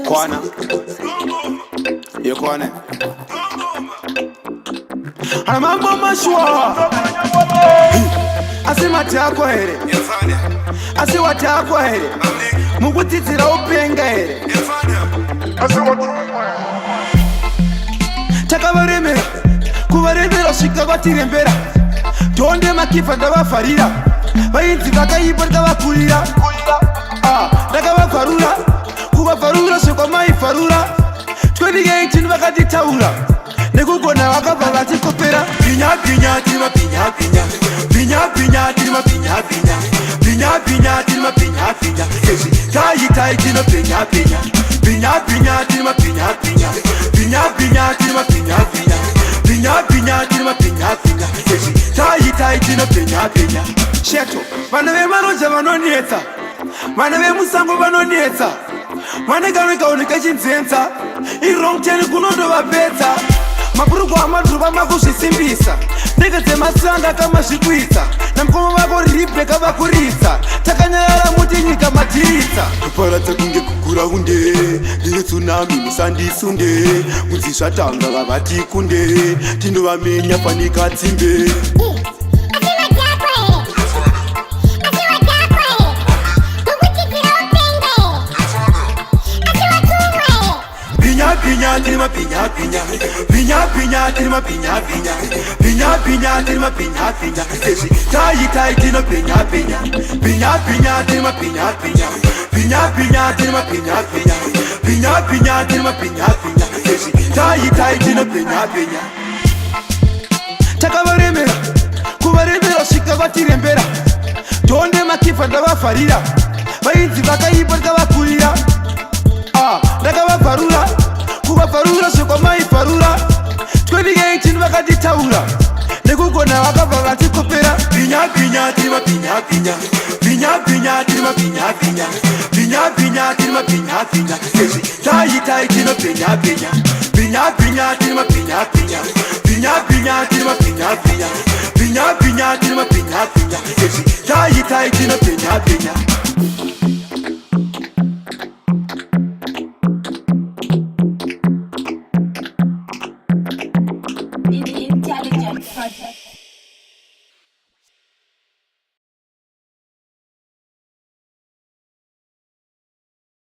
Kwana. You kwana. Amambo mashwa. Asimati yako here. Asiwati yako here. Mugutitira upenga here. Takabaremera. Kubaremera shika batirembera. Tonde makifa ndabafarira. Bayinzi bakayiba ndabakurira. Ndakabafarura. Kubafarura shoko mayifarura. 2018 bakaditaura. Negugona wakava batikopera. Pinya pinya tima pinya pinya. Pinya pinya tima pinya pinya. Pinya pinya tima pinya pinya. Tai tai tima pinya pinya. Pinya pinya tima pinya pinya. Pinya pinya tima pinya pinya. Pinya pinya tima pinya pinya. Tai tai tima pinya pinya. Sheto, vana ve maroja vanonietsa. Vana ve musango vanonietsa. Vana kaoneka chinzenza. Wrong turn kunondovapedza. Maburuku amadhuva makuzvisimbisa. Ndege dzemasanga kamazvikwidza. Namukoma vako ripe kavakuridza. Takanyarara muti nyika matiritsa. Kuparadza kunge kuguraunde. Ndine tsunami musandisunde. Kunzi zvatanga vavati kunde. Tinovamenya panika tsimbe. Pinya tima pinya pinya. Pinya pinya tima pinya pinya. Pinya pinya tima pinya pinya. Tai tai tima pinya pinya. Pinya pinya tima pinya pinya. Pinya pinya tima pinya pinya. Pinya pinya tima pinya pinya. Tai tai tima pinya pinya. Takabaremera. Kubaremera shika batirembera. Tonde makifa ndabafarira. Bayinzi bakayiba ndabakurira. Ndakabafarura. Kubafarura shoko mayifarura. 2018 bakaditaura. Negugona wakava batikopera. Pinya pinya tima pinya pinya. Pinya pinya tima pinya pinya. Pinya pinya tima pinya pinya. Tai tai tima pinya pinya. Pinya pinya tima pinya pinya. Pinya pinya tima pinya pinya. Pinya pinya tima pinya pinya. Tai tai tima pinya pinya.